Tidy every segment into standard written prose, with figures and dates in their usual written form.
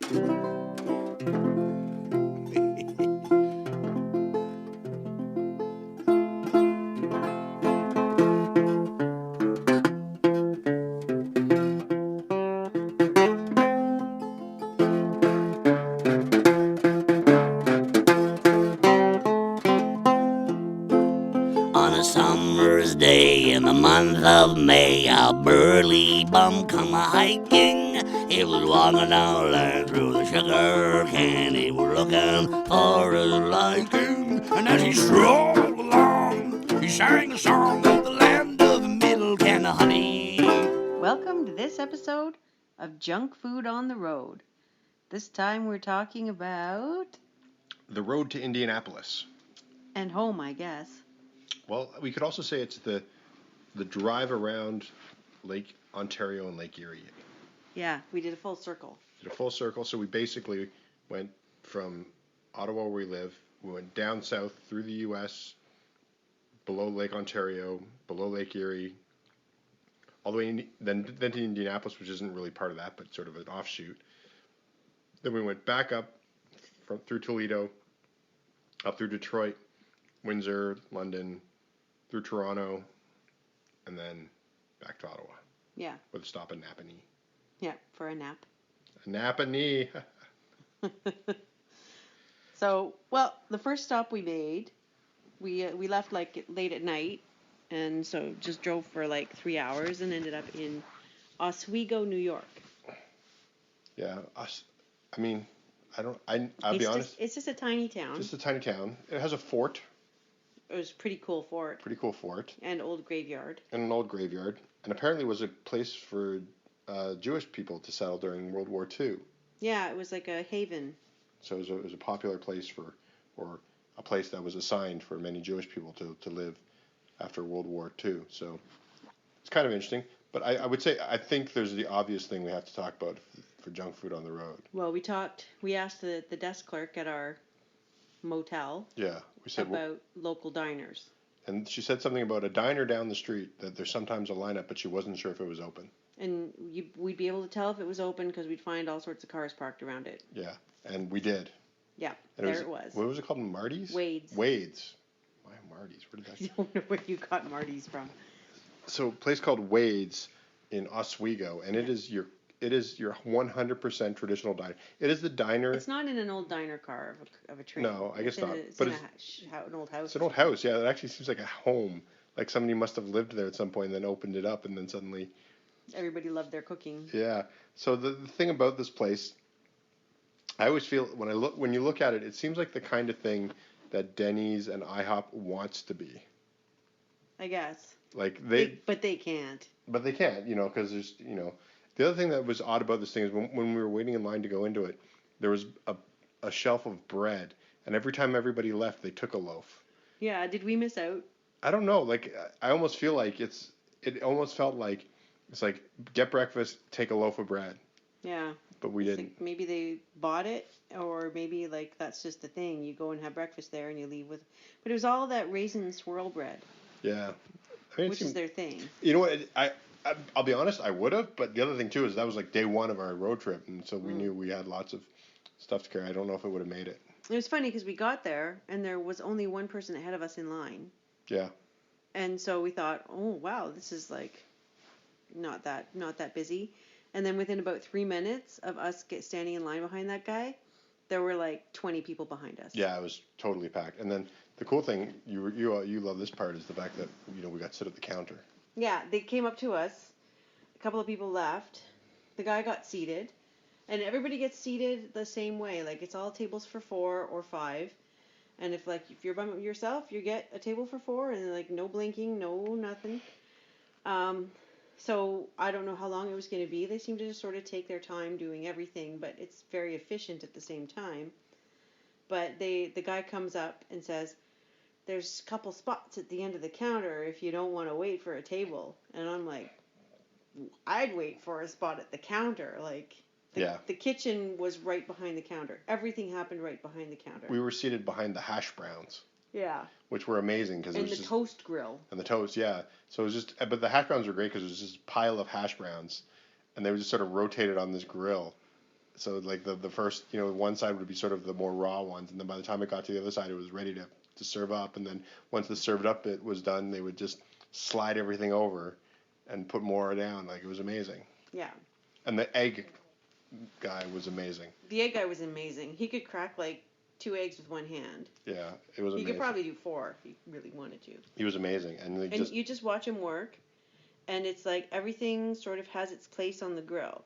On a summer's day in the month of May, a burly bum come a-hiking. He was walking down the line through the sugar cane. He was looking for his liking. And as he strolled along, he sang a song of the land of milk and honey. Welcome to this episode of Junk Food on the Road. This time we're talking about... The road to Indianapolis. And home, I guess. Well, we could also say it's the drive around Lake Ontario and Lake Erie. Yeah, we did a full circle. So we basically went from Ottawa, where we live, we went down south through the U.S., below Lake Ontario, below Lake Erie, all the way then to Indianapolis, which isn't really part of that, but sort of an offshoot. Then we went back up through Toledo, up through Detroit, Windsor, London, through Toronto, and then back to Ottawa. Yeah. With a stop in Napanee. Yeah, for a nap. Napanee. So, well, the first stop we made, we left like late at night, and so just drove for like 3 hours and ended up in Oswego, New York. Yeah, I'll be honest. It's just a tiny town. Just a tiny town. It has a fort. It was a pretty cool fort. And old graveyard. And an old graveyard. And apparently was a place for Jewish people to settle during World War II. Yeah, it was like a haven. So it was a popular place or a place that was assigned for many Jewish people to live after World War II. So it's kind of interesting. But I would say, I think there's the obvious thing we have to talk about for Junk Food on the Road. Well, we asked the desk clerk at our motel. Yeah, we said about local diners. And she said something about a diner down the street that there's sometimes a lineup, but she wasn't sure if it was open. And we'd be able to tell if it was open because we'd find all sorts of cars parked around it. Yeah, and we did. Yeah, and it was. What was it called? Martys? Wade's. Why Martys? Where did that? I don't know where you got Martys from. So a place called Wade's in Oswego, and it is your 100% traditional diner. It is the diner. It's not in an old diner car of a train. No, I guess not. It's but an old house. It's an old house. Yeah, it actually seems like a home. Like somebody must have lived there at some point and then opened it up, and then suddenly everybody loved their cooking. Yeah. So the thing about this place, I always feel when you look at it, it seems like the kind of thing that Denny's and IHOP wants to be. I guess. Like but they can't. But they can't, because there's, The other thing that was odd about this thing is when we were waiting in line to go into it, there was a shelf of bread, and every time everybody left, they took a loaf. Yeah, did we miss out? I don't know. Like, I almost feel like it almost felt like it's like get breakfast, take a loaf of bread. Yeah. But we didn't. Like maybe they bought it, or maybe like that's just the thing. You go and have breakfast there, and you leave with. But it was all that raisin swirl bread. Yeah. Which is their thing. You know what? I'll be honest, I would have, but the other thing too is that was like day one of our road trip, and so we knew we had lots of stuff to carry. I don't know if it would have made it. It was funny because we got there and there was only one person ahead of us in line. Yeah. And so we thought, oh wow, this is like not that busy. And then within about 3 minutes of us standing in line behind that guy, there were like 20 people behind us. Yeah, it was totally packed. And then the cool thing, you love this part, is the fact that we got to sit at the counter. Yeah, they came up to us. A couple of people left. The guy got seated, and everybody gets seated the same way. Like it's all tables for 4 or 5, and if you're by yourself, you get a table for 4, and like no blinking, no nothing. So I don't know how long it was going to be. They seem to just sort of take their time doing everything, but it's very efficient at the same time. But the guy comes up and says, there's a couple spots at the end of the counter if you don't want to wait for a table. And I'm like, I'd wait for a spot at the counter. Like, the kitchen was right behind the counter. Everything happened right behind the counter. We were seated behind the hash browns. Yeah. Which were amazing because it was the toast grill. And the toast, yeah. So it was just, but the hash browns were great because it was just a pile of hash browns, and they were just sort of rotated on this grill. So like the first, one side would be sort of the more raw ones, and then by the time it got to the other side, it was ready to serve up. And then once the served up bit was done, they would just slide everything over and put more down. Like, it was amazing. Yeah. And the egg guy was amazing. The egg guy was amazing. He could crack like 2 eggs with one hand. Yeah, it was amazing. He could probably do 4 if he really wanted to. He was amazing, and you just watch him work, and it's like everything sort of has its place on the grill.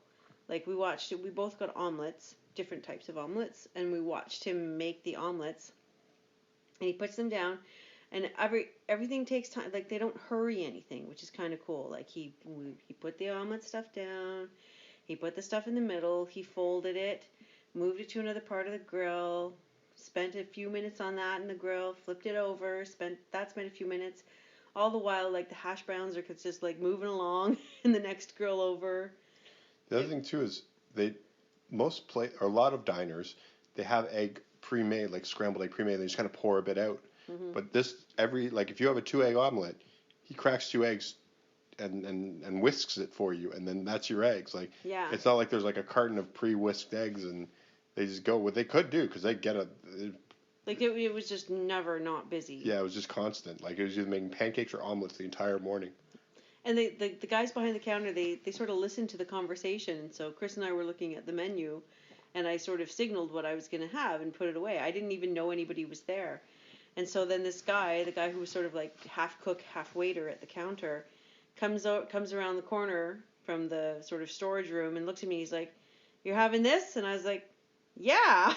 Like, we watched it. We both got omelets, different types of omelets, and we watched him make the omelets. And he puts them down, and everything takes time. Like, they don't hurry anything, which is kind of cool. Like, he put the omelet stuff down. He put the stuff in the middle. He folded it, moved it to another part of the grill, spent a few minutes on that in the grill, flipped it over, spent a few minutes. All the while, like, the hash browns are just like moving along in the next grill over. The other thing too is a lot of diners, they have egg pre-made, like scrambled egg pre-made. They just kind of pour a bit out. Mm-hmm. But if you have a 2-egg omelet, he cracks 2 eggs and whisks it for you, and then that's your eggs. Like, yeah. It's not like there's like a carton of pre-whisked eggs and they just go. What they could do, because they get like, it was just never not busy. Yeah, it was just constant. Like, it was either making pancakes or omelets the entire morning. And the guys behind the counter, they sort of listened to the conversation. So Chris and I were looking at the menu, and I sort of signaled what I was going to have and put it away. I didn't even know anybody was there. And so then this guy, the guy who was sort of like half cook, half waiter at the counter, comes around the corner from the sort of storage room and looks at me. He's like, "You're having this?" And I was like, "Yeah."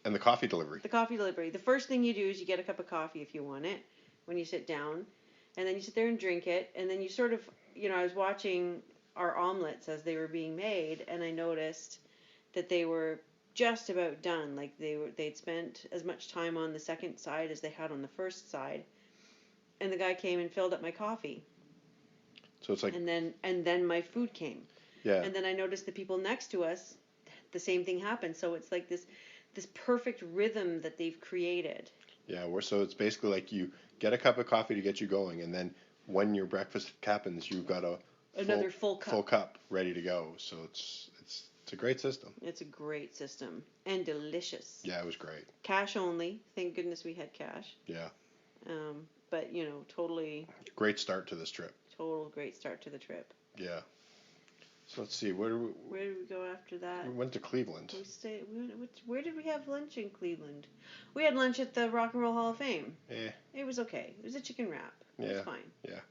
And the coffee delivery. The coffee delivery. The first thing you do is you get a cup of coffee if you want it when you sit down. And then you sit there and drink it, and then you sort of, I was watching our omelets as they were being made, and I noticed that they were just about done. Like, they'd spent as much time on the second side as they had on the first side. And the guy came and filled up my coffee. So it's like... And then my food came. Yeah. And then I noticed the people next to us, the same thing happened. So it's like this perfect rhythm that they've created. Yeah, so it's basically like you get a cup of coffee to get you going, and then when your breakfast happens, you've got another full cup ready to go. So it's a great system. It's a great system and delicious. Yeah, it was great. Cash only. Thank goodness we had cash. Yeah. But totally. Great start to this trip. Total great start to the trip. Yeah. So let's see, where did we go after that? We went to Cleveland. Where did we have lunch in Cleveland? We had lunch at the Rock and Roll Hall of Fame. Yeah. It was okay. It was a chicken wrap. It was fine. Yeah.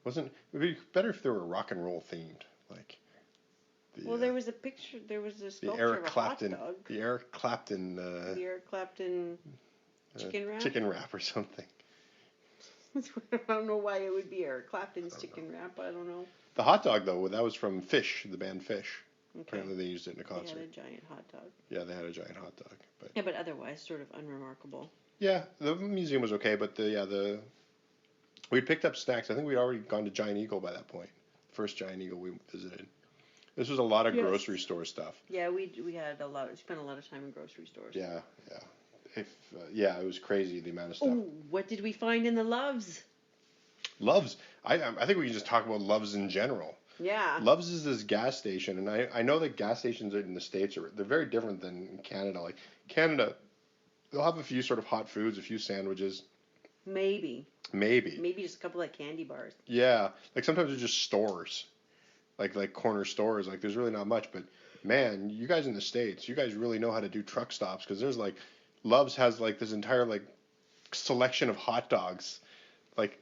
It would be better if they were rock and roll themed, like. There was a picture. There was a sculpture Eric of a Clapton, hot dog. The Eric Clapton. The Eric Clapton chicken wrap. Chicken wrap or something. I don't know why it would be Eric Clapton's chicken wrap. I don't know. The hot dog, though, that was from Fish, the band Fish. Okay. Apparently they used it in a concert. They had a giant hot dog. Yeah, they had a giant hot dog. But otherwise, sort of unremarkable. Yeah, the museum was okay, but we'd picked up snacks. I think we'd already gone to Giant Eagle by that point. First Giant Eagle we visited. This was a lot of grocery store stuff. Yeah, we spent a lot of time in grocery stores. Yeah. It was crazy, the amount of stuff. Oh, what did we find in the Loves? Loves. I think we can just talk about Loves in general. Yeah. Loves is this gas station, and I know that gas stations in the States they're very different than in Canada. Like, Canada, they'll have a few sort of hot foods, a few sandwiches. Maybe just a couple of candy bars. Yeah. Like, sometimes they're just stores. Like corner stores. Like, there's really not much, but man, you guys in the States, you guys really know how to do truck stops, because there's like, Loves has like this entire like selection of hot dogs. Like,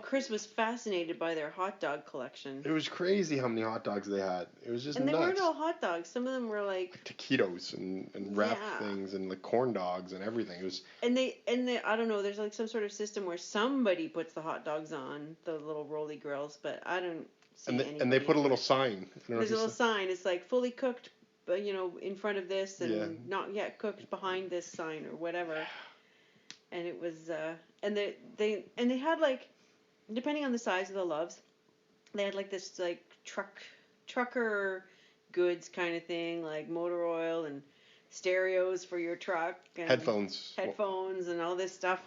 Chris was fascinated by their hot dog collection. It was crazy how many hot dogs they had. It was just nuts. And they weren't all hot dogs. Some of them were like taquitos and wrapped things and like corn dogs and everything. It was. And they I don't know. There's like some sort of system where somebody puts the hot dogs on the little rolly grills, but I don't see anybody. And they put a little sign. There's a little sign. It's like fully cooked, in front of this, and not yet cooked behind this sign or whatever. And it was and they had like, depending on the size of the Loves, they had like this like trucker goods kind of thing, like motor oil and stereos for your truck and headphones and all this stuff.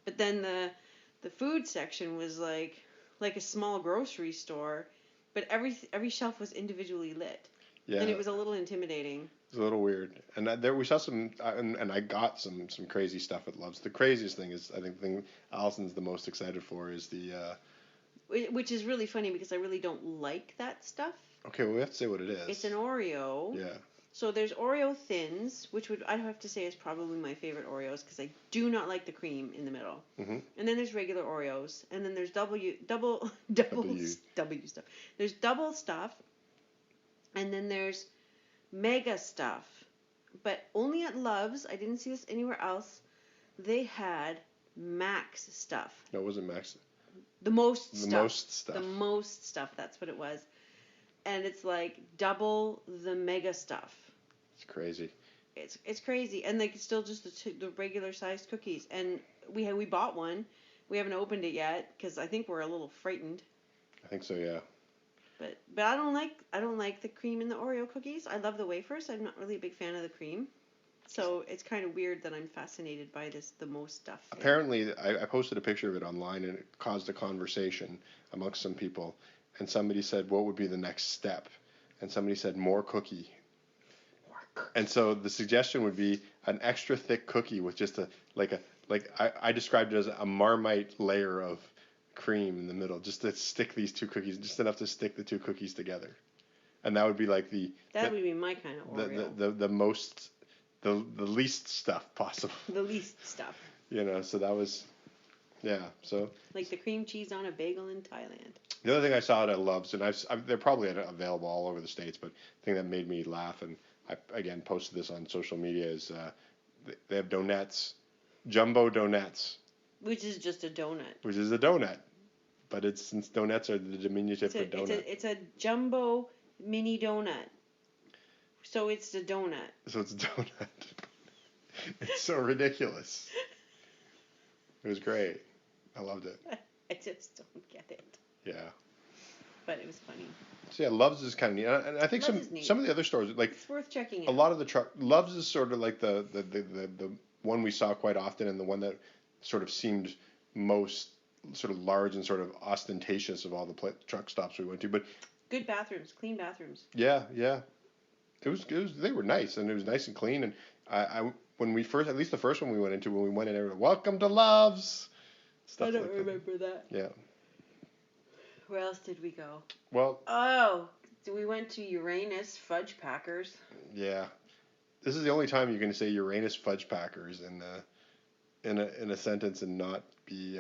But then the food section was like a small grocery store, but every shelf was individually lit. Yeah. And it was a little intimidating. It's a little weird. And there we saw some, and I got some crazy stuff at Love's. The craziest thing is, I think the thing Allison's the most excited for is the. Which is really funny because I really don't like that stuff. Okay, well we have to say what it is. It's an Oreo. Yeah. So there's Oreo Thins, which I'd have to say is probably my favorite Oreos because I do not like the cream in the middle. Mm-hmm. And then there's regular Oreos, and then there's W stuff. There's double stuff, and then there's mega stuff. But only at Love's, I didn't see this anywhere else. They had max stuff. No, it wasn't max. The most The stuff. most stuff. The most stuff. That's what it was. And it's like double the mega stuff. It's crazy. It's crazy, and like it's still just the regular sized cookies. And we bought one. We haven't opened it yet because I think we're a little frightened. I think so, yeah. But I don't like the cream in the Oreo cookies. I love the wafers. I'm not really a big fan of the cream. So it's kind of weird that I'm fascinated by the most stuff. Apparently, I posted a picture of it online, and it caused a conversation amongst some people. And somebody said, what would be the next step? And somebody said, more cookie. And so the suggestion would be an extra thick cookie with just I described it as a Marmite layer of cream in the middle, just to stick these two cookies, just enough to stick the two cookies together. And that would be like that would be my kind of Oreo. The least stuff possible. The least stuff. So that was, yeah. So like the cream cheese on a bagel in Thailand. The other thing I saw at Love's, and they're probably available all over the States, but the thing that made me laugh, and I again posted this on social media, is they have donuts, jumbo donuts. Which is just a donut. Which is a donut, but since donuts are the diminutive for donut. It's a jumbo mini donut. So it's a donut. So it's a donut. It's so ridiculous. It was great. I loved it. I just don't get it. Yeah. But it was funny. So yeah, Love's is kind of neat, and I think some of the other stores, like it's worth checking out. A lot of the Love's is sort of like the one we saw quite often, and the one that sort of seemed most sort of large and sort of ostentatious of all the truck stops we went to. But good bathrooms, clean bathrooms. Yeah. It was they were nice, and it was nice and clean. And I when we first, at least the first one we went into, when we went in, everyone, welcome to Love's. Stuff I don't like remember that. Yeah. Where else did we go? Well. Oh, we went to Uranus Fudge Packers. Yeah. This is the only time you're going to say Uranus Fudge Packers in a sentence and not be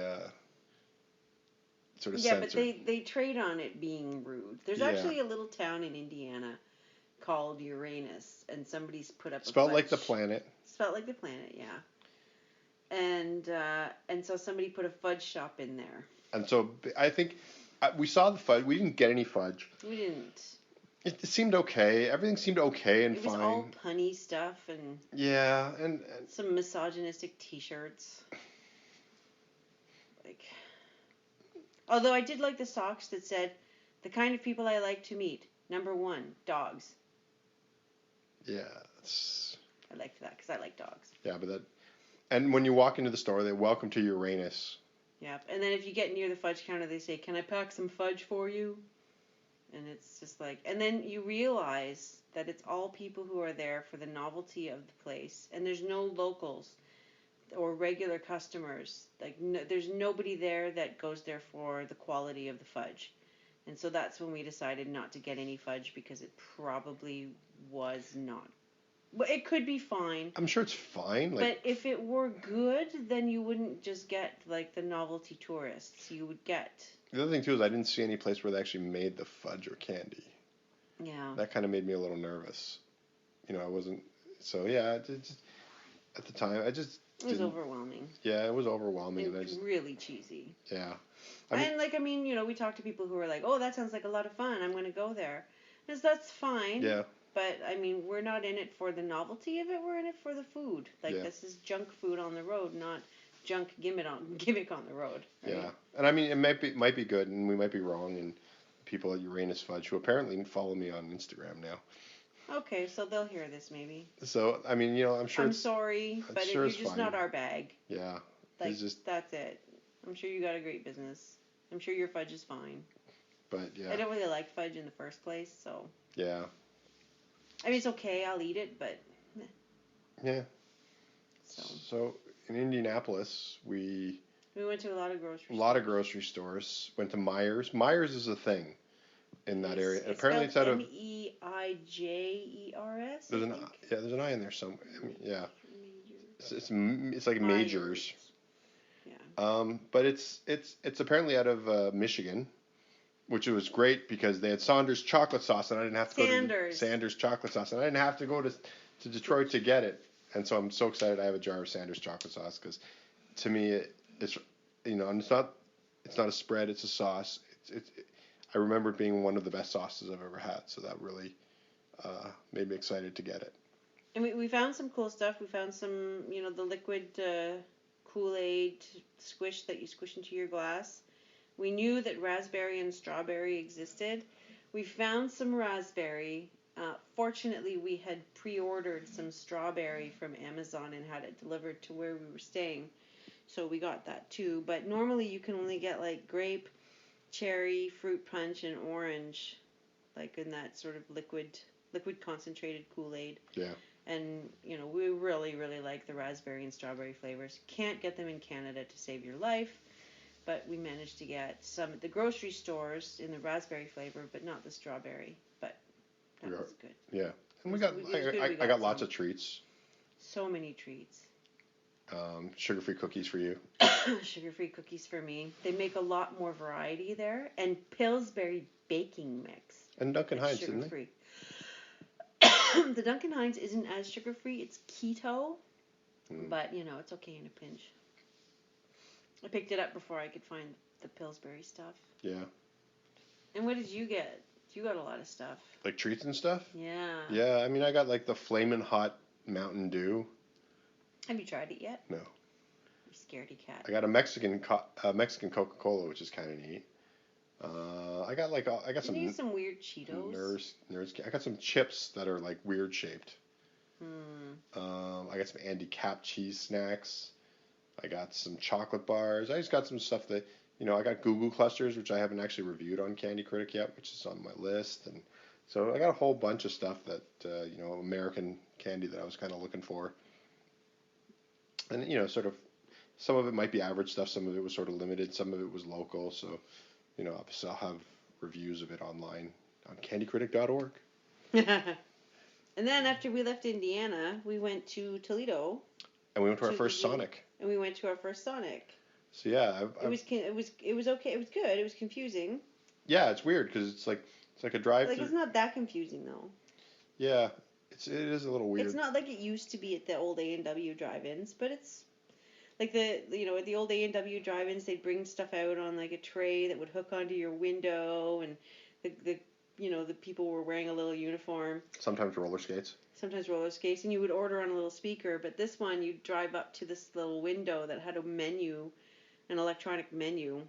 sort of censored. But they trade on it being rude. There's actually a little town in Indiana called Uranus, and somebody's put up spelled like the planet. Spelled like the planet, yeah. And so somebody put a fudge shop in there. And so I think we saw the fudge. We didn't get any fudge. We didn't. It seemed okay. Everything seemed okay and fine. It was all punny stuff and and some misogynistic T-shirts. Although I did like the socks that said, "The kind of people I like to meet. Number 1, dogs." Yeah, I liked that because I like dogs. Yeah, and when you walk into the store, they welcome to Uranus. Yep, and then if you get near the fudge counter, they say, "Can I pack some fudge for you?" And it's just like, and then you realize that it's all people who are there for the novelty of the place, and there's no locals or regular customers. Like, there's nobody there that goes there for the quality of the fudge. And so that's when we decided not to get any fudge because it probably was not. But it could be fine. I'm sure it's fine. But if it were good, then you wouldn't just get like the novelty tourists. You would get. The other thing too is I didn't see any place where they actually made the fudge or candy. Yeah. That kind of made me a little nervous. I wasn't. So yeah, at the time I just. It was overwhelming. Yeah, it was overwhelming. It was really cheesy. Yeah. We talked to people who were like, "Oh, that sounds like a lot of fun. I'm going to go there." That's fine. Yeah. But, we're not in it for the novelty of it. We're in it for the food. This is junk food on the road, not junk gimmick on the road. Right? Yeah. And it might be good, and we might be wrong, and people at Uranus Fudge, who apparently follow me on Instagram now. Okay, so they'll hear this maybe. So, I'm sure I'm sorry, but sure you're just not our bag. Yeah. That's it. I'm sure you got a great business. I'm sure your fudge is fine. But, yeah. I don't really like fudge in the first place, so. Yeah. I mean, it's okay. I'll eat it, but. Yeah. So. So in Indianapolis, we went to a lot of grocery stores. Went to Myers. Myers is a thing in that area. It's Apparently, it's out of Meijers. there's an there's an I in there somewhere. Yeah. It's like Majors. Yeah. But it's apparently out of Michigan, which was great because they had Saunders chocolate sauce, and I didn't have to go to Sanders chocolate sauce, and I didn't have to go to Detroit to get it. And so I'm so excited I have a jar of Sanders chocolate sauce because to me it's and it's not a spread, it's a sauce. I remember it being one of the best sauces I've ever had, so that really made me excited to get it. And we found some cool stuff. We found some, the liquid Kool-Aid squish that you squish into your glass. We knew that raspberry and strawberry existed. We found some raspberry. Fortunately, we had pre-ordered some strawberry from Amazon and had it delivered to where we were staying. So we got that too. But normally you can only get like grape, cherry, fruit punch, and orange, like in that sort of liquid concentrated Kool-Aid. Yeah. And, we really, really like the raspberry and strawberry flavors. Can't get them in Canada to save your life. But we managed to get some at the grocery stores in the raspberry flavor, but not the strawberry. But that was good. Yeah. And I got lots of treats. So many treats. Sugar-free cookies for you. Sugar-free cookies for me. They make a lot more variety there. And Pillsbury baking mix. And Dunkin Hines, isn't it? The Dunkin Hines isn't as sugar-free. It's keto. But, it's okay in a pinch. I picked it up before I could find the Pillsbury stuff. Yeah. And what did you get? You got a lot of stuff. Like treats and stuff? Yeah. Yeah, I mean, I got like the Flamin' Hot Mountain Dew. Have you tried it yet? No. You scaredy cat. I got a Mexican Coca-Cola, which is kind of neat. I got some. You need some weird Cheetos. Nerds. I got some chips that are like weird shaped. I got some Andy Cap cheese snacks. I got some chocolate bars. I just got some stuff that, I got Goo Goo clusters, which I haven't actually reviewed on Candy Critic yet, which is on my list. And so I got a whole bunch of stuff that, American candy that I was kind of looking for. And, sort of, some of it might be average stuff. Some of it was sort of limited. Some of it was local. So, obviously I'll have reviews of it online on candycritic.org. And then after we left Indiana, we went to Toledo. And we went to our first Sonic. And we went to our first Sonic. So yeah, it was okay. It was good. It was confusing. Yeah, it's weird because it's like a drive-through. Like it's not that confusing though. Yeah, it is a little weird. It's not like it used to be at the old A&W drive-ins, but it's like at the old A&W drive-ins they'd bring stuff out on like a tray that would hook onto your window, and the people were wearing a little uniform. Sometimes roller skates, and you would order on a little speaker. But this one, you'd drive up to this little window that had a menu, an electronic menu,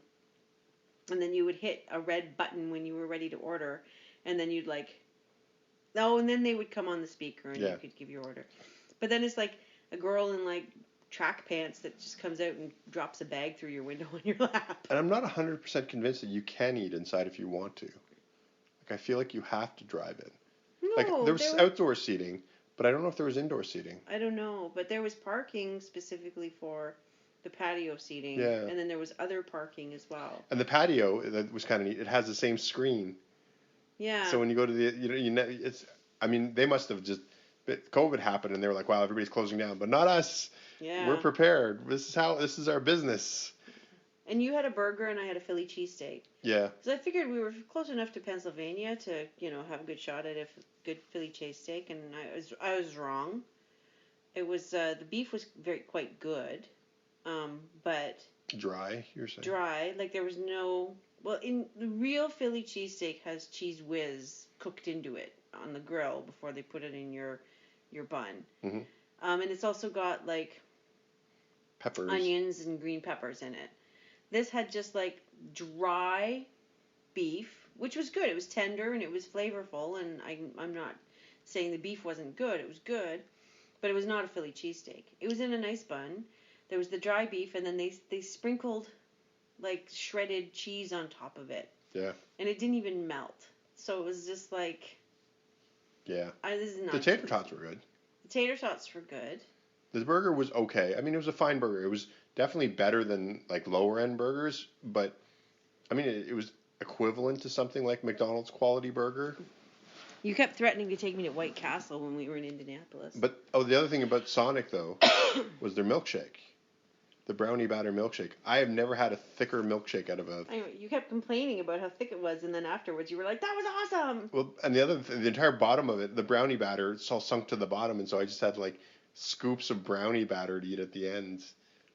and then you would hit a red button when you were ready to order, and then you'd and then they would come on the speaker and you could give your order. But then it's like a girl in like track pants that just comes out and drops a bag through your window on your lap. And I'm not 100% convinced that you can eat inside if you want to. Like, I feel like you have to drive in. No, like, there was outdoor seating, but I don't know if there was indoor seating. I don't know, but there was parking specifically for the patio seating. Yeah. And then there was other parking as well. And the patio, that was kind of neat. It has the same screen. Yeah. So when you go to they must have just, COVID happened and they were like, wow, everybody's closing down, but not us. Yeah. We're prepared. This is our business. And you had a burger and I had a Philly cheesesteak. Yeah. So I figured we were close enough to Pennsylvania to, have a good shot at a good Philly cheesesteak, and I was wrong. It was the beef was quite good, but dry. You're saying dry. Like there was no. Well, in the real Philly cheesesteak has cheese whiz cooked into it on the grill before they put it in your bun. Mm-hmm. And it's also got like peppers, onions, and green peppers in it. This had just like dry beef, which was good. It was tender and it was flavorful, and I'm not saying the beef wasn't good. It was good, but it was not a Philly cheesesteak. It was in a nice bun. There was the dry beef, and then they sprinkled like shredded cheese on top of it. Yeah. And it didn't even melt. So it was just like Yeah. This is not The tater cheesy. tots were good. The tater tots were good. The burger was okay. I mean, it was a fine burger. It was definitely better than like lower end burgers, but I mean, it was equivalent to something like McDonald's quality burger. You kept threatening to take me to White Castle when we were in Indianapolis. But the other thing about Sonic though was their milkshake, the brownie batter milkshake. I have never had a thicker milkshake out of a. I know, you kept complaining about how thick it was, and then afterwards you were like, "That was awesome." Well, and the entire bottom of it, the brownie batter, it's all sunk to the bottom, and so I just had like scoops of brownie batter to eat at the end,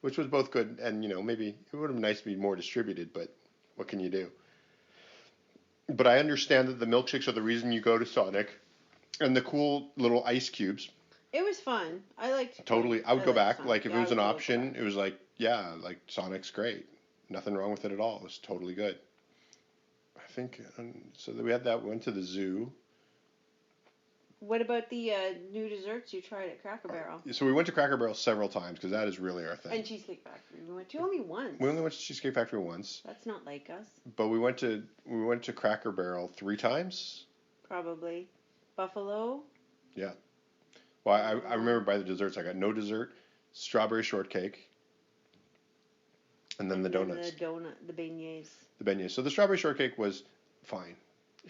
which was both good and maybe it would have been nice to be more distributed, but what can you do? But I understand that the milkshakes are the reason you go to Sonic, and the cool little ice cubes. It was fun. I liked. Totally, I would go back. Sonic. Like if Yeah, it was I an would go option, back. it was like like Sonic's great, nothing wrong with it at all. It was totally good. I think so. We had that. We went to the zoo. What about the new desserts you tried at Cracker Barrel? So we went to Cracker Barrel several times because that is really our thing. And Cheesecake Factory. We went to only once. We only went to Cheesecake Factory once. That's not like us. But we went to Cracker Barrel 3 times. Probably. Buffalo. Yeah. Well, I remember by the desserts I got no dessert, strawberry shortcake, and then the donuts. The beignets. The beignets. So the strawberry shortcake was fine.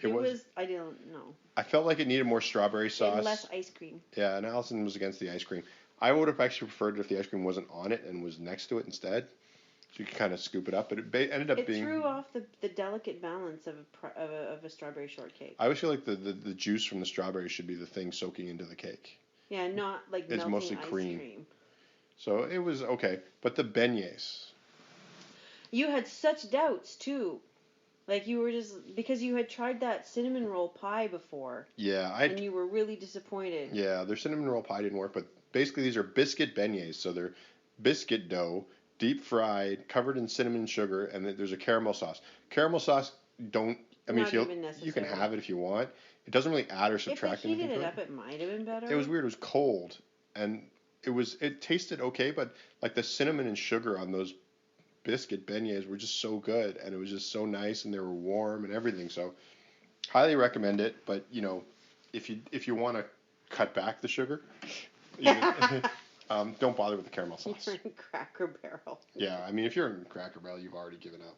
It was. I don't know. I felt like it needed more strawberry sauce. And less ice cream. Yeah, and Allison was against the ice cream. I would have actually preferred it if the ice cream wasn't on it and was next to it instead. So you could kind of scoop it up, but it ended up being. It threw off the delicate balance of a strawberry shortcake. I always feel like the juice from the strawberry should be the thing soaking into the cake. Yeah, not like It's melting mostly ice cream. So it was okay, but the beignets. You had such doubts too. Like you were just because you had tried that cinnamon roll pie before. Yeah, and you were really disappointed. Yeah, their cinnamon roll pie didn't work, but basically these are biscuit beignets. So they're biscuit dough, deep fried, covered in cinnamon sugar, and then there's a caramel sauce. Caramel sauce if you can have it if you want. It doesn't really add or subtract anything. If they heated it up, it might have been better. It was weird. It was cold, and it tasted okay, but like the cinnamon and sugar on those biscuit beignets were just so good, and it was just so nice, and they were warm and everything. So, highly recommend it. But if you want to cut back the sugar, don't bother with the caramel sauce. You're in Cracker Barrel. Yeah, I mean, if you're in Cracker Barrel, you've already given up.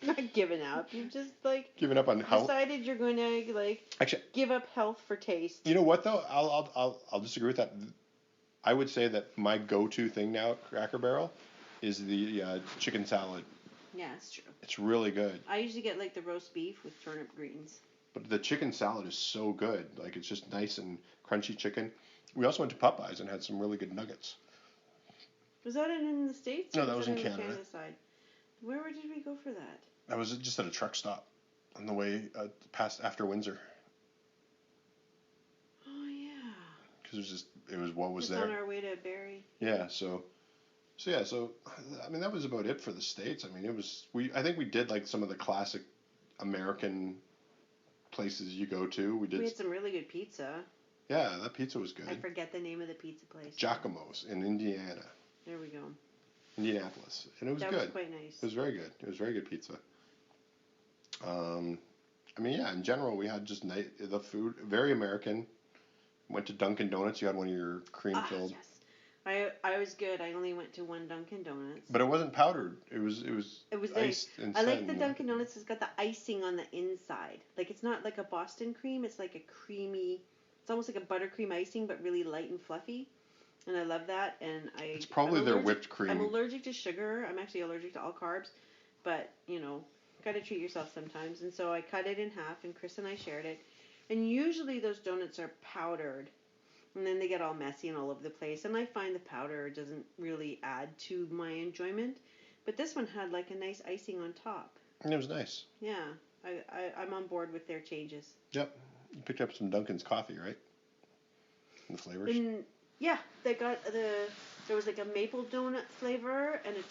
Not given up. You've just given up on health. Decided you're going to actually give up health for taste. You know what though? I'll disagree with that. I would say that my go-to thing now at Cracker Barrel is the chicken salad. Yeah, it's true. It's really good. I usually get the roast beef with turnip greens. But the chicken salad is so good. Like it's just nice and crunchy chicken. We also went to Popeyes and had some really good nuggets. Was that in the States? No, that was in Canada. Canada side? Where did we go for that? That was just at a truck stop on the way past after Windsor. Oh yeah. Because it was what was just there. On our way to Barrie. Yeah. So I mean that was about it for the States. I mean I think we did some of the classic American places you go to. We had some really good pizza. Yeah, that pizza was good. I forget the name of the pizza place. Giacomo's in Indiana. There we go. Indianapolis, and it was good. That was quite nice. It was very good. It was very good pizza. I mean, yeah, in general, we had just the food, very American. Went to Dunkin Donuts. You had one of your cream-filled. Yes. I was good. I only went to one Dunkin Donuts. But it wasn't powdered. It was nice. Inside. I like the Dunkin Donuts. It's got the icing on the inside. It's not like a Boston cream. It's like a creamy. It's almost like a buttercream icing, but really light and fluffy. And I love that. And it's probably their whipped cream. I'm allergic to sugar. I'm actually allergic to all carbs. But, got to treat yourself sometimes. And so I cut it in half, and Chris and I shared it. And usually those donuts are powdered. And then they get all messy and all over the place. And I find the powder doesn't really add to my enjoyment. But this one had a nice icing on top. And it was nice. Yeah. I'm on board with their changes. Yep. You picked up some Dunkin's coffee, right? And the flavors? Yeah, they got there was a maple donut flavor and a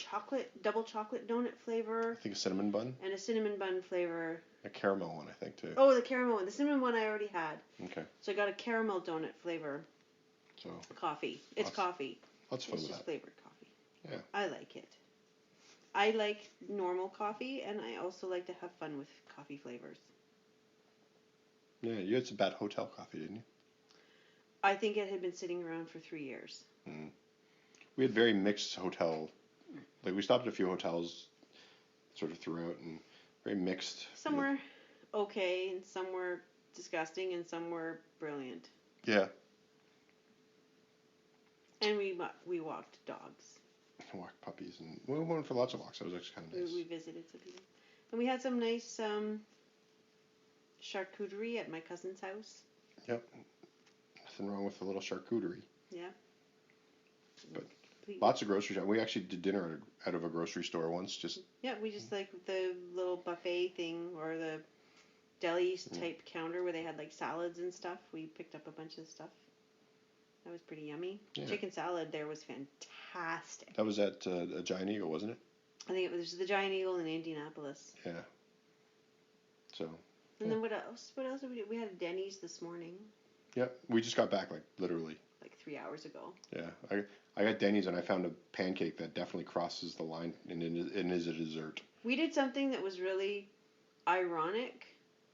double chocolate donut flavor. I think a cinnamon bun. And a cinnamon bun flavor. A caramel one, I think, too. Oh, the caramel one. The cinnamon one I already had. Okay. So I got a caramel donut flavor. So. Coffee. It's coffee. Lots of fun with that. It's just flavored coffee. Yeah. I like it. I like normal coffee, and I also like to have fun with coffee flavors. Yeah, you had some bad hotel coffee, didn't you? I think it had been sitting around for 3 years. Mm. We had very mixed hotel. Like, we stopped at a few hotels sort of throughout, and very mixed. Some were okay, and some were disgusting, and some were brilliant. Yeah. And we walked dogs. Walked puppies, and we went for lots of walks. That was actually kind of nice. We visited some people. And we had some nice charcuterie at my cousin's house. Yep. Nothing wrong with a little charcuterie. Yeah. But lots of grocery shopping. We actually did dinner out of a grocery store once. We just like the little buffet thing or the deli type counter where they had like salads and stuff. We picked up a bunch of stuff. That was pretty yummy. Yeah. Chicken salad there was fantastic. That was at a Giant Eagle, wasn't it? I think it was the Giant Eagle in Indianapolis. Yeah. So. And then what else? What else did we do? We had a Denny's this morning. Yep. We just got back, like, literally. Like 3 hours ago. Yeah. I got Denny's and I found a pancake that definitely crosses the line and is a dessert. We did something that was really ironic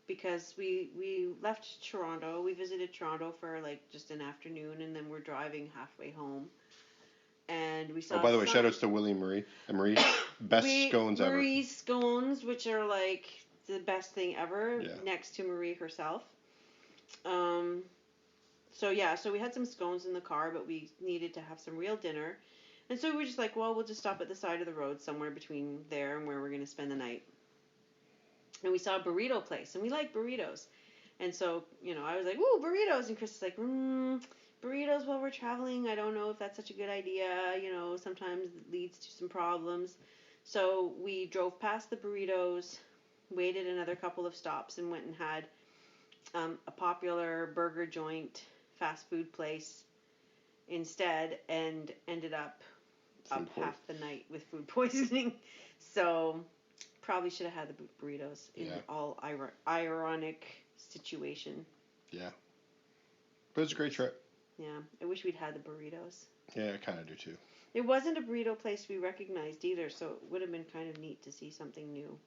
because we left Toronto. We visited Toronto for like just an afternoon and then we're driving halfway home. And we saw. Oh, by the way, shout outs to Willie and Marie. Best scones ever. Marie's scones, which are like the best thing ever, Yeah. next to Marie herself. So we had some scones in the car, but we needed to have some real dinner. And so we were just like, well, we'll just stop at the side of the road somewhere between there and where we're going to spend the night. And we saw a burrito place, and we like burritos. And so, I was like, ooh, burritos. And Chris is like, burritos while we're traveling, I don't know if that's such a good idea. Sometimes it leads to some problems. So we drove past the burritos, waited another couple of stops, and went and had a popular burger joint fast food place instead, and ended up half the night with food poisoning. So probably should have had the burritos in all ironic situation. Yeah. But it was a great trip. Yeah, I wish we'd had the burritos. Yeah, I kind of do too. It wasn't a burrito place we recognized either, so it would have been kind of neat to see something new.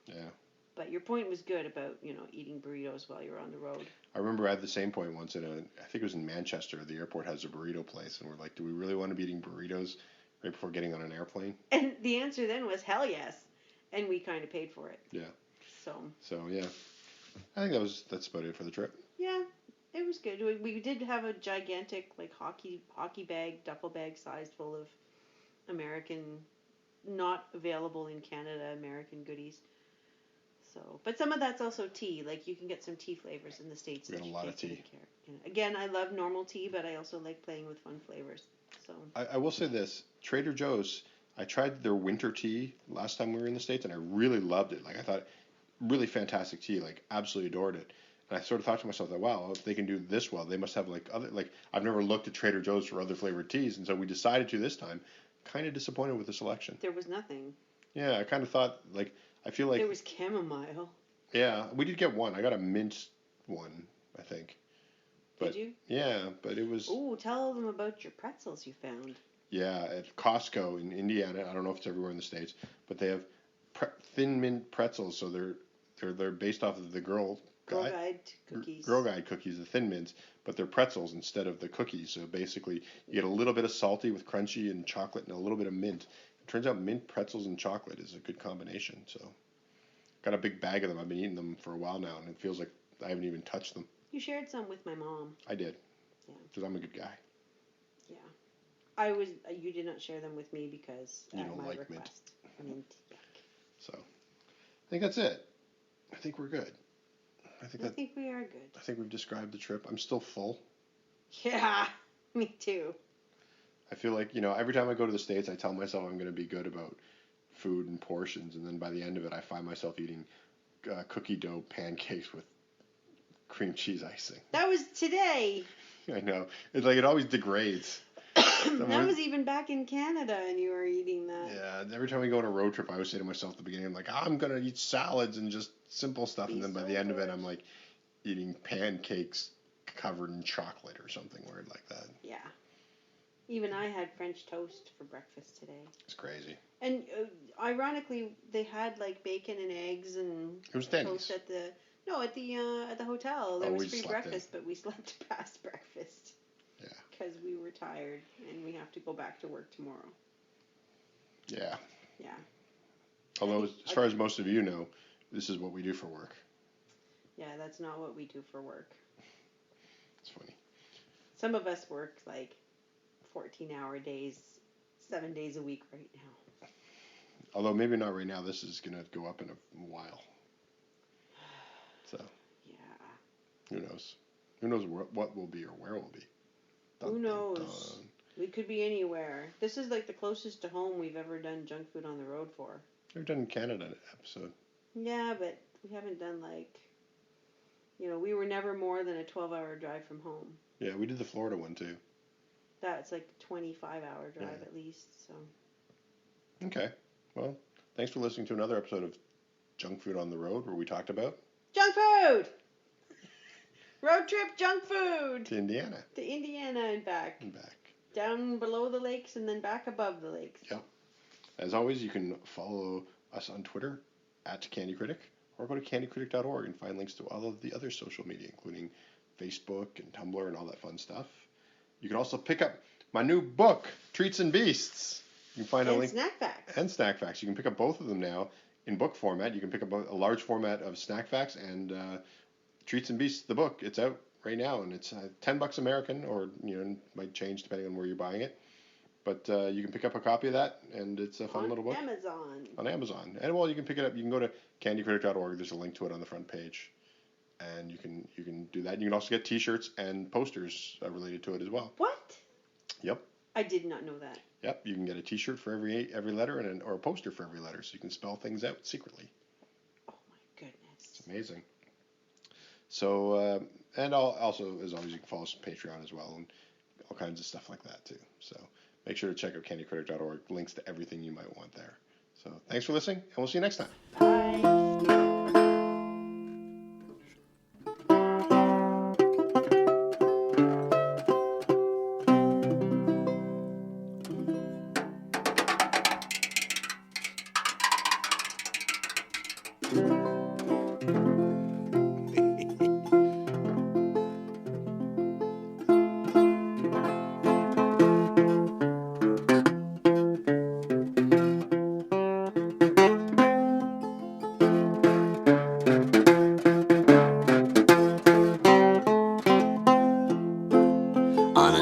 Yeah. But your point was good about, eating burritos while you're on the road. I remember I had the same point once I think it was in Manchester. The airport has a burrito place, and we're like, do we really want to be eating burritos right before getting on an airplane? And the answer then was hell yes, and we kind of paid for it. Yeah. So yeah, I think that's about it for the trip. Yeah, it was good. We did have a gigantic like hockey bag, duffel bag sized full of American, not available in Canada, American goodies. So, but some of that's also tea. Like you can get some tea flavors in the States. We got a lot of tea. Again, I love normal tea, but I also like playing with fun flavors. So I will say this: Trader Joe's. I tried their winter tea last time we were in the States, and I really loved it. Like I thought, really fantastic tea. Like absolutely adored it. And I sort of thought to myself that wow, if they can do this well, they must have like other like I've never looked at Trader Joe's for other flavored teas, and so we decided to this time. Kind of disappointed with the selection. There was nothing. Yeah, I kind of thought like. I feel like there was chamomile. Yeah, we did get one. I got a mint one, I think. But, did you? Yeah, but it was. Ooh, tell them about your pretzels you found. Yeah, at Costco in Indiana. I don't know if it's everywhere in the States, but they have thin mint pretzels. So they're based off of the Girl Guide cookies. Girl Guide cookies, the thin mints, but they're pretzels instead of the cookies. So basically, you get a little bit of salty with crunchy and chocolate, and a little bit of mint. Turns out mint pretzels and chocolate is a good combination. So, got a big bag of them. I've been eating them for a while now, and it feels like I haven't even touched them. You shared some with my mom. I did. Yeah. Because I'm a good guy. Yeah. You did not share them with me because you don't like request. Mint. Yuck. So, I think that's it. I think we're good. I think we are good. I think we've described the trip. I'm still full. Yeah, me too. I feel like, every time I go to the States, I tell myself I'm going to be good about food and portions, and then by the end of it, I find myself eating cookie dough pancakes with cream cheese icing. That was today. I know. It's like it always degrades. That was even back in Canada, and you were eating that. Yeah, every time we go on a road trip, I always say to myself at the beginning, I'm like, I'm going to eat salads and just simple stuff, and then by the end of it, I'm like eating pancakes covered in chocolate or something weird like that. Yeah. Even I had French toast for breakfast today. It's crazy. And ironically, they had like bacon and eggs and it was toast at the. No, at the hotel there Oh, was we free slept in. breakfast, but we slept past breakfast. Yeah. Because we were tired and we have to go back to work tomorrow. Yeah. Yeah. Although, as far as most of you know, this is what we do for work. Yeah, that's not what we do for work. It's funny. Some of us work like 14-hour days, 7 days a week right now. Although maybe not right now. This is going to go up in a while. So. Yeah. Who knows? Who knows what will be or where we'll be? Who knows? We could be anywhere. This is like the closest to home we've ever done Junk Food on the Road for. We've done Canada episode. Yeah, but we haven't done like, we were never more than a 12-hour drive from home. Yeah, we did the Florida one too. That's like a 25-hour drive at least, so. Okay. Well, thanks for listening to another episode of Junk Food on the Road, where we talked about junk food! Road trip junk food! to Indiana. To Indiana and back. And back. Down below the lakes and then back above the lakes. Yep. As always, you can follow us on Twitter @CandyCritic, or go to candycritic.org and find links to all of the other social media, including Facebook and Tumblr and all that fun stuff. You can also pick up my new book, Treats and Beasts. You can find a link. Snack Facts. And Snack Facts. You can pick up both of them now in book format. You can pick up a large format of Snack Facts and Treats and Beasts, the book. It's out right now, and it's $10 American, or might change depending on where you're buying it. But you can pick up a copy of that, and it's a fun little book. On Amazon. And well, you can pick it up. You can go to candycritic.org. There's a link to it on the front page, and you can do that. You can also get T-shirts and posters related to it as well. What? Yep. I did not know that. Yep. You can get a T-shirt for every letter or a poster for every letter, so you can spell things out secretly. Oh my goodness. It's amazing. So, and also, as always, you can follow us on Patreon as well, and all kinds of stuff like that too. So make sure to check out candycritic.org. Links to everything you might want there. So thanks for listening, and we'll see you next time. Bye.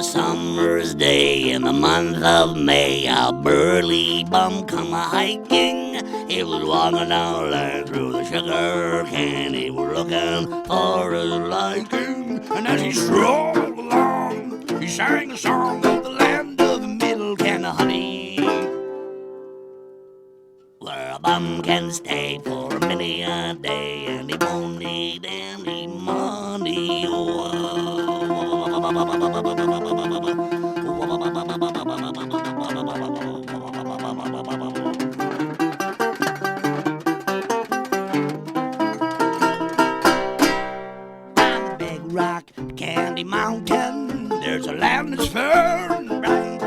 Summer's day in the month of May, a burly bum come a-hiking. He was walking down the lane through the sugar cane. He was looking for his liking. And as he strolled along, he sang a song of the land of milk and honey, where a bum can stay for many a day, and he won't need any money. Rock Candy Mountain, there's a land that's fair and bright.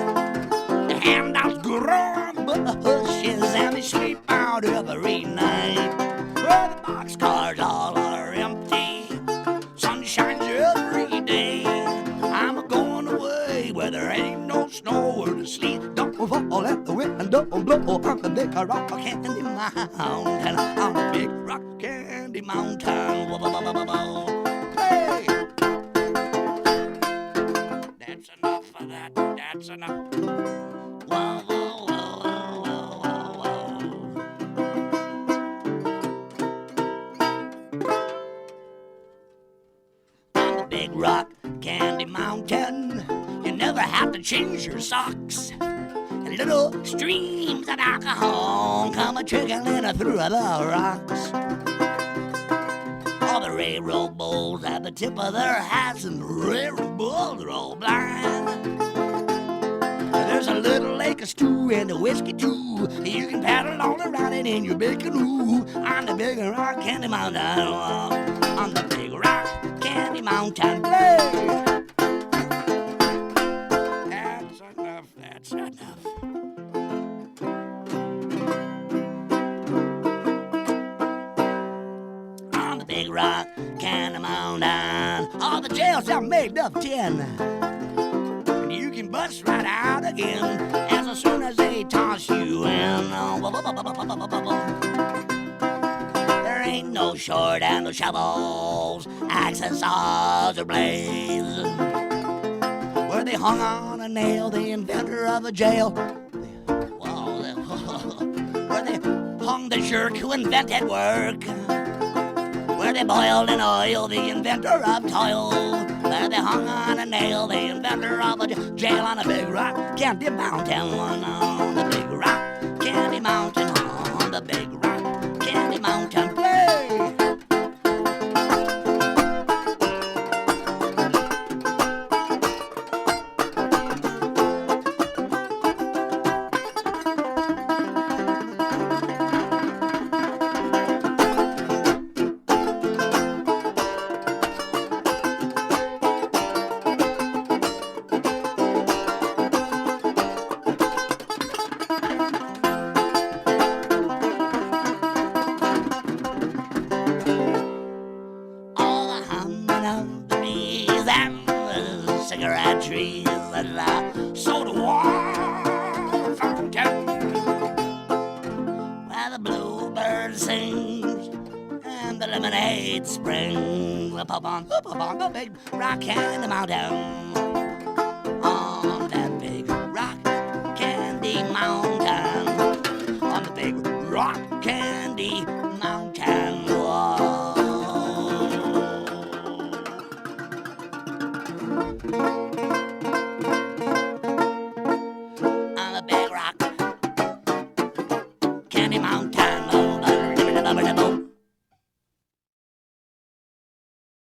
The handouts grow bushes and they sleep out every night. Where the boxcars all are empty, sun shines every day. I'm going away where there ain't no snow or the sleet don't fall and the wind don't blow on the big rock candy mountain. On the big rock candy mountain. Hey! That's enough of that. That's enough. Whoa, whoa, whoa, whoa, whoa, whoa. On the big rock candy mountain, you never have to change your socks. And little streams of alcohol come a-trickling through the rocks. All the railroad bulls at the tip of their hats, and the railroad bulls are all blind. There's a little lake of stew and a whiskey too. You can paddle all around it in your big canoe on the big rock candy mountain. On the big rock candy mountain. Play. That's enough. That's enough. On the big rock the jails are made of tin, and you can bust right out again as soon as they toss you in. There ain't no sword and no shovels, axes, saws, or blades. Where they hung on a nail, the inventor of a jail. Where they hung the jerk who invented work. Where they boiled in oil, the inventor of toil. Where they hung on a nail, the inventor of a jail on a big rock candy mountain. On the big rock candy mountain. On the big rock candy mountain. Play! Cigarette trees and the soda water fountain, where the bluebird sings and the lemonade springs. Up on the big rock candy mountain, on that big rock candy mountain, on the big rock candy mountain. Whoa. On the big rock candy mountain.